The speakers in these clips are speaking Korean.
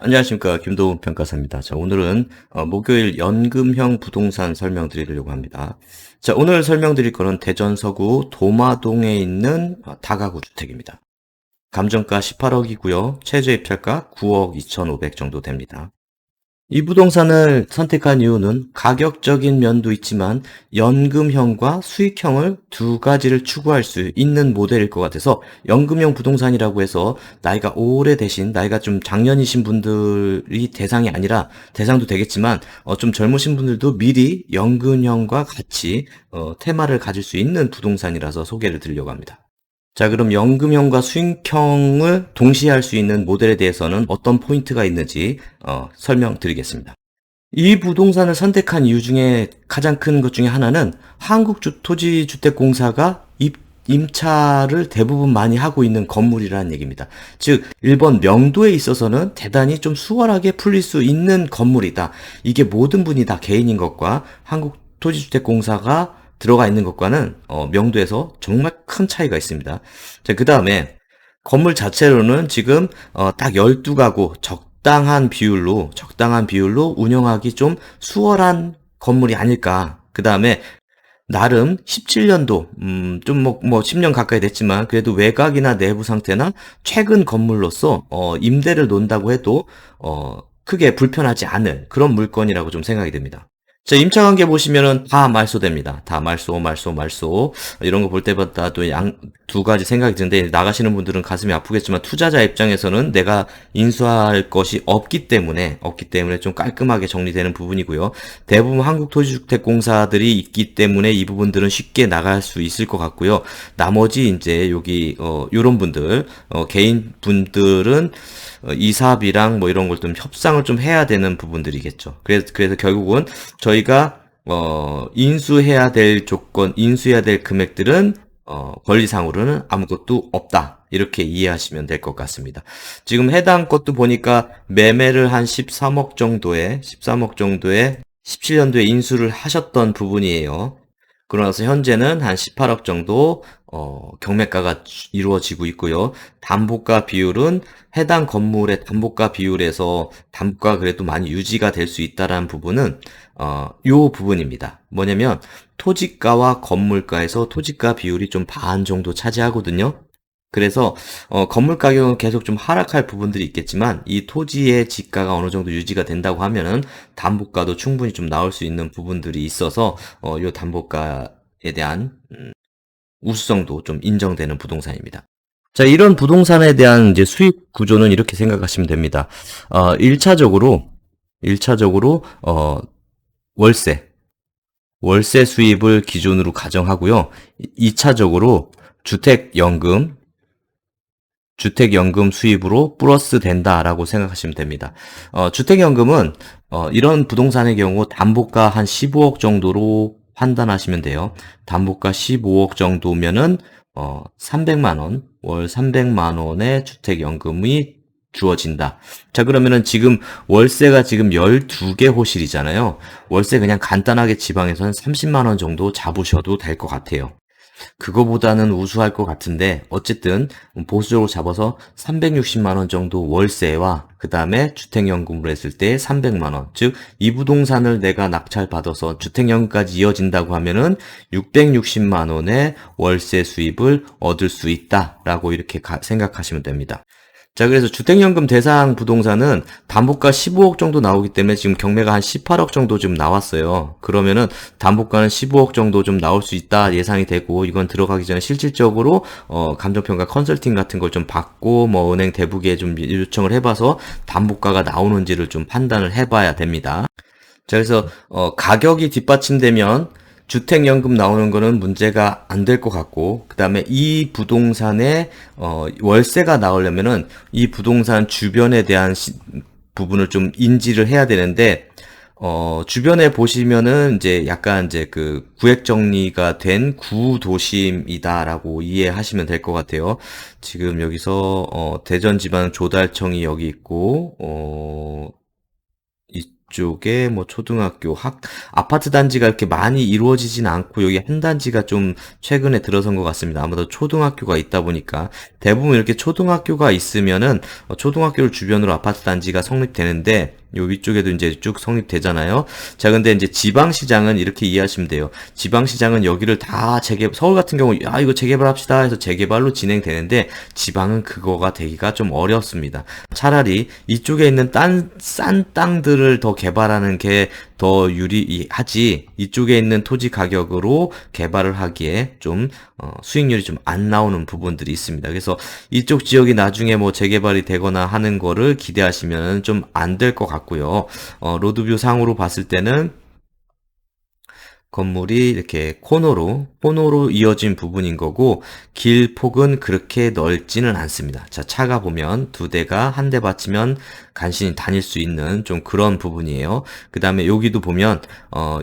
안녕하십니까. 김도훈 평가사입니다. 자, 오늘은 목요일 연금형 부동산 설명드리려고 합니다. 자, 오늘 설명드릴 거는 대전 서구 도마동에 있는 다가구 주택입니다. 감정가 18억이고요. 최저 입찰가 9억 2,500 정도 됩니다. 이 부동산을 선택한 이유는 가격적인 면도 있지만 연금형과 수익형을 두 가지를 추구할 수 있는 모델일 것 같아서 연금형 부동산이라고 해서 나이가 오래되신, 나이가 좀 장년이신 분들이 대상이 아니라 대상도 되겠지만 좀 젊으신 분들도 미리 연금형과 같이 테마를 가질 수 있는 부동산이라서 소개를 드리려고 합니다. 자, 그럼 연금형과 수익형을 동시에 할 수 있는 모델에 대해서는 어떤 포인트가 있는지 설명드리겠습니다. 이 부동산을 선택한 이유 중에 가장 큰 것 중에 하나는 한국토지주택공사가 임차를 대부분 많이 하고 있는 건물이라는 얘기입니다. 즉 1번 명도에 있어서는 대단히 좀 수월하게 풀릴 수 있는 건물이다. 이게 모든 분이 다 개인인 것과 한국토지주택공사가 들어가 있는 것과는 명도에서 정말 큰 차이가 있습니다. 자, 그 다음에 건물 자체로는 지금 딱 12가구 적당한 비율로 운영하기 좀 수월한 건물이 아닐까. 그 다음에 나름 17년도, 좀 10년 가까이 됐지만, 그래도 외곽이나 내부 상태나 최근 건물로서, 임대를 놓는다고 해도, 크게 불편하지 않을 그런 물건이라고 좀 생각이 됩니다. 자, 임차 관계 보시면은 다 말소됩니다. 다 말소. 이런 거 볼 때마다 또 두 가지 생각이 드는데, 나가시는 분들은 가슴이 아프겠지만, 투자자 입장에서는 내가 인수할 것이 없기 때문에 좀 깔끔하게 정리되는 부분이고요. 대부분 한국토지주택공사들이 있기 때문에 이 부분들은 쉽게 나갈 수 있을 것 같고요. 나머지 이제 여기, 요런 분들, 개인 분들은 이사비랑 뭐 이런 걸 좀 협상을 좀 해야 되는 부분들이겠죠. 그래서 결국은 저희가 인수해야 될 인수해야 될 금액들은 권리상으로는 아무것도 없다. 이렇게 이해하시면 될 것 같습니다. 지금 해당 것도 보니까 매매를 한 13억 정도에 17년도에 인수를 하셨던 부분이에요. 그러나서 현재는 한 18억 정도 경매가가 이루어지고 있고요. 담보가 비율은 해당 건물의 담보가 비율에서 담보가 그래도 많이 유지가 될 수 있다라는 부분은 요 부분입니다. 뭐냐면 토지가와 건물가에서 토지가 비율이 좀 반 정도 차지하거든요. 그래서 건물 가격은 계속 좀 하락할 부분들이 있겠지만 이 토지의 지가가 어느 정도 유지가 된다고 하면은 담보가도 충분히 좀 나올 수 있는 부분들이 있어서 요 담보가에 대한 우수성도 좀 인정되는 부동산입니다. 자, 이런 부동산에 대한 이제 수익 구조는 이렇게 생각하시면 됩니다. 1차적으로 월세 수입을 기준으로 가정하고요. 2차적으로 주택연금 수입으로 플러스 된다라고 생각하시면 됩니다. 주택연금은 이런 부동산의 경우 담보가 한 15억 정도로 판단하시면 돼요. 담보가 15억 정도면은 300만 원, 월 300만 원의 주택연금이 주어진다. 자, 그러면은 지금 월세가 지금 12개 호실이잖아요. 월세 그냥 간단하게 지방에서는 30만 원 정도 잡으셔도 될 것 같아요. 그거보다는 우수할 것 같은데 어쨌든 보수적으로 잡아서 360만 원 정도 월세와 그 다음에 주택연금으로 했을 때 300만 원, 즉 이 부동산을 내가 낙찰받아서 주택연금까지 이어진다고 하면은 660만 원의 월세 수입을 얻을 수 있다라고 이렇게 생각하시면 됩니다. 자, 그래서 주택연금 대상 부동산은 담보가 15억 정도 나오기 때문에 지금 경매가 한 18억 정도 좀 나왔어요. 그러면은 담보가는 15억 정도 좀 나올 수 있다 예상이 되고, 이건 들어가기 전에 실질적으로 감정평가 컨설팅 같은 걸 좀 받고 뭐 은행 대부기에 좀 요청을 해봐서 담보가가 나오는지를 좀 판단을 해봐야 됩니다. 자, 그래서 가격이 뒷받침되면 주택연금 나오는 거는 문제가 안 될 것 같고, 그 다음에 이 부동산에 월세가 나오려면은 이 부동산 주변에 대한 부분을 좀 인지를 해야 되는데, 주변에 보시면은 이제 약간 이제 그 구획 정리가 된 구도심이다라고 이해하시면 될 것 같아요. 지금 여기서 대전지방조달청이 여기 있고, 위쪽에 뭐 초등학교, 아파트 단지가 이렇게 많이 이루어지진 않고 여기 한 단지가 좀 최근에 들어선 것 같습니다. 아무래도 초등학교가 있다 보니까 대부분 이렇게 초등학교가 있으면은 초등학교를 주변으로 아파트 단지가 성립되는데 요 위쪽에도 이제 쭉 성립되잖아요. 자, 근데 이제 지방시장은 이렇게 이해하시면 돼요. 지방시장은 여기를 다 서울 같은 경우, 야, 이거 재개발합시다 해서 재개발로 진행되는데, 지방은 그거가 되기가 좀 어렵습니다. 차라리 이쪽에 있는 싼 땅들을 더 개발하는 게 더 유리하지, 이쪽에 있는 토지 가격으로 개발을 하기에 좀, 수익률이 좀 안 나오는 부분들이 있습니다. 그래서 이쪽 지역이 나중에 뭐 재개발이 되거나 하는 거를 기대하시면 좀 안 될 것 같고요. 로드뷰 상으로 봤을 때는 건물이 이렇게 코너로 이어진 부분인 거고, 길 폭은 그렇게 넓지는 않습니다. 자, 차가 보면 두 대가 한 대 받치면 간신히 다닐 수 있는 좀 그런 부분이에요. 그 다음에 여기도 보면,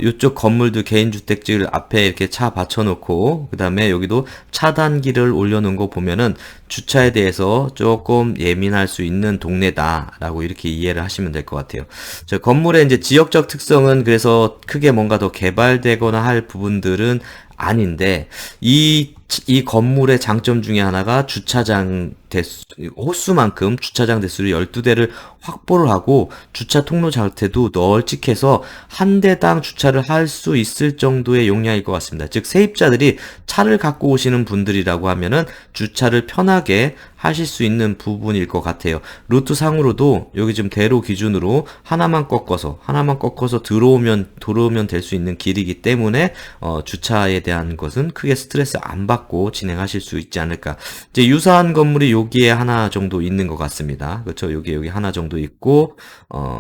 이쪽 건물도 개인주택지를 앞에 이렇게 차 받쳐놓고, 그 다음에 여기도 차단기를 올려놓은 거 보면은 주차에 대해서 조금 예민할 수 있는 동네다라고 이렇게 이해를 하시면 될 것 같아요. 저 건물의 이제 지역적 특성은 그래서 크게 뭔가 더 개발되거나 할 부분들은 아닌데, 이 건물의 장점 중에 하나가 주차장 호수만큼 주차장 대수를 12대를 확보를 하고, 주차 통로 자체도 널찍해서 한 대당 주차를 할 수 있을 정도의 용량일 것 같습니다. 즉, 세입자들이 차를 갖고 오시는 분들이라고 하면은 주차를 편하게 하실 수 있는 부분일 것 같아요. 루트 상으로도 여기 지금 대로 기준으로 하나만 꺾어서 들어오면 될 수 있는 길이기 때문에 주차에 대한 것은 크게 스트레스 안 받고 진행하실 수 있지 않을까. 이제 유사한 건물이 여기에 하나 정도 있는 것 같습니다. 그렇죠? 여기 하나 정도 있고,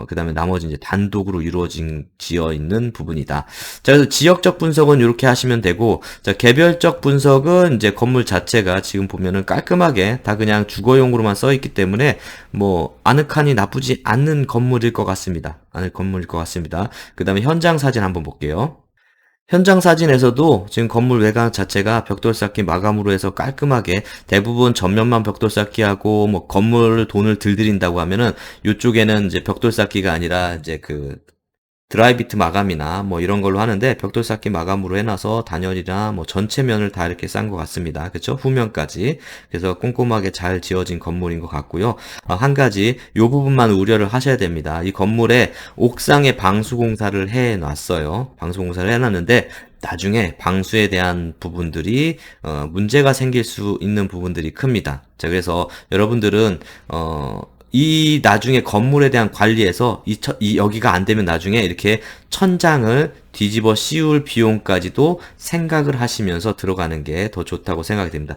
그다음에 나머지 이제 단독으로 지어 있는 부분이다. 자, 그래서 지역적 분석은 이렇게 하시면 되고, 자, 개별적 분석은 이제 건물 자체가 지금 보면은 깔끔하게 다 그냥 주거용으로만 써 있기 때문에 뭐 아늑하니 나쁘지 않는 건물일 것 같습니다. 그다음에 현장 사진 한번 볼게요. 현장 사진에서도 지금 건물 외관 자체가 벽돌 쌓기 마감으로 해서 깔끔하게 대부분 전면만 벽돌 쌓기하고 뭐 건물을 돈을 들인다고 하면은 이쪽에는 이제 벽돌 쌓기가 아니라 이제 그 드라이비트 마감이나 뭐 이런 걸로 하는데, 벽돌 쌓기 마감으로 해놔서 단열이나 뭐 전체 면을 다 이렇게 싼 것 같습니다. 그쵸? 후면까지. 그래서 꼼꼼하게 잘 지어진 건물인 것 같고요. 한 가지 요 부분만 우려를 하셔야 됩니다. 이 건물에 옥상에 방수공사를 해놨어요. 방수공사를 해놨는데 나중에 방수에 대한 부분들이 문제가 생길 수 있는 부분들이 큽니다. 자, 그래서 여러분들은 이 나중에 건물에 대한 관리에서 여기가 안 되면 나중에 이렇게 천장을 뒤집어 씌울 비용까지도 생각을 하시면서 들어가는 게 더 좋다고 생각이 됩니다.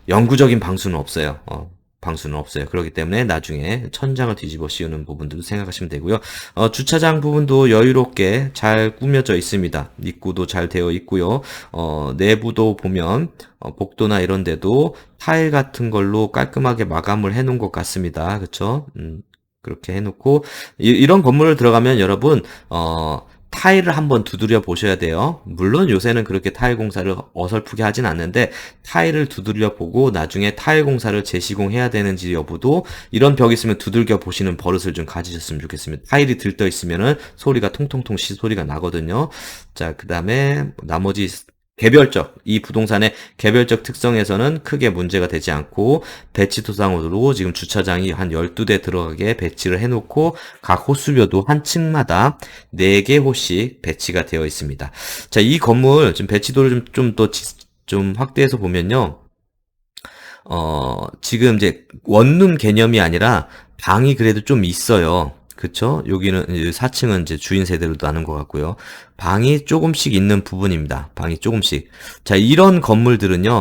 영구적인 방수는 없어요. 그렇기 때문에 나중에 천장을 뒤집어 씌우는 부분들도 생각하시면 되고요. 주차장 부분도 여유롭게 잘 꾸며져 있습니다. 입구도 잘 되어 있고요. 내부도 보면 복도나 이런 데도 타일 같은 걸로 깔끔하게 마감을 해 놓은 것 같습니다. 그쵸? 그렇게 해놓고, 이런 건물을 들어가면 여러분, 타일을 한번 두드려 보셔야 돼요. 물론 요새는 그렇게 타일 공사를 어설프게 하진 않는데, 타일을 두드려 보고 나중에 타일 공사를 재시공해야 되는지 여부도 이런 벽 있으면 두들겨 보시는 버릇을 좀 가지셨으면 좋겠습니다. 타일이 들떠 있으면은 소리가 통통통 소리가 나거든요. 자, 그 다음에 나머지 이 부동산의 개별적 특성에서는 크게 문제가 되지 않고, 배치도상으로 지금 주차장이 한 12대 들어가게 배치를 해놓고, 각 호수별도 한 층마다 4개 호씩 배치가 되어 있습니다. 자, 이 건물 지금 배치도를 좀 확대해서 보면요. 지금 이제 원룸 개념이 아니라 방이 그래도 좀 있어요. 그쵸? 여기는 4층은 이제 주인 세대로 나눈 것 같고요. 방이 조금씩 있는 부분입니다. 방이 조금씩. 자, 이런 건물들은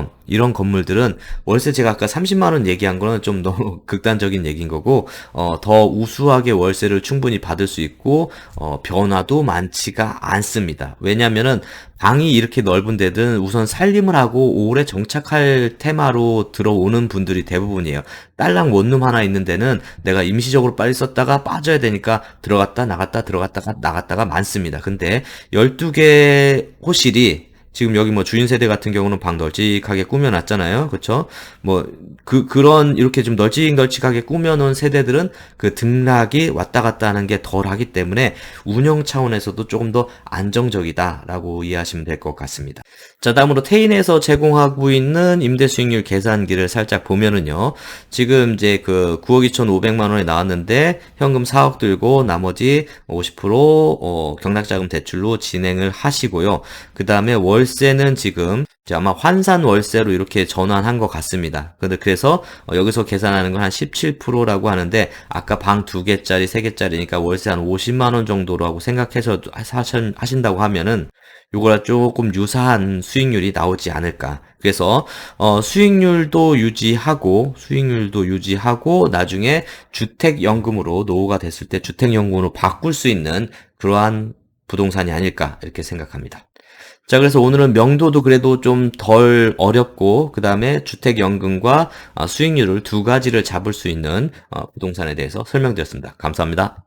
월세 제가 아까 30만 원 얘기한 거는 좀 너무 극단적인 얘기인 거고, 더 우수하게 월세를 충분히 받을 수 있고, 변화도 많지가 않습니다. 왜냐면은 방이 이렇게 넓은 데는 우선 살림을 하고 오래 정착할 테마로 들어오는 분들이 대부분이에요. 딸랑 원룸 하나 있는 데는 내가 임시적으로 빨리 썼다가 빠져야 되니까 들어갔다가 나갔다가 많습니다. 근데 12개 호실이 지금 여기 뭐 주인 세대 같은 경우는 방 널찍하게 꾸며놨잖아요. 그쵸? 뭐, 그런, 이렇게 좀 널찍널찍하게 꾸며놓은 세대들은 그 등락이 왔다 갔다 하는 게 덜 하기 때문에 운영 차원에서도 조금 더 안정적이다라고 이해하시면 될 것 같습니다. 자, 다음으로 테인에서 제공하고 있는 임대 수익률 계산기를 살짝 보면은요. 지금 이제 그 9억 2,500만 원에 나왔는데 현금 4억 들고 나머지 50% 경락자금 대출로 진행을 하시고요. 그 다음에 월세는 지금 이제 아마 환산 월세로 이렇게 전환한 것 같습니다. 근데 그래서 여기서 계산하는 건 한 17%라고 하는데 아까 방 2개짜리, 3개짜리니까 월세 한 50만 원 정도로 하고 생각해서 하신다고 하면은 요거랑 조금 유사한 수익률이 나오지 않을까. 그래서 수익률도 유지하고 나중에 주택연금으로 노후가 됐을 때 주택연금으로 바꿀 수 있는 그러한 부동산이 아닐까 이렇게 생각합니다. 자, 그래서 오늘은 명도도 그래도 좀 덜 어렵고 그 다음에 주택연금과 수익률을 두 가지를 잡을 수 있는 부동산에 대해서 설명드렸습니다. 감사합니다.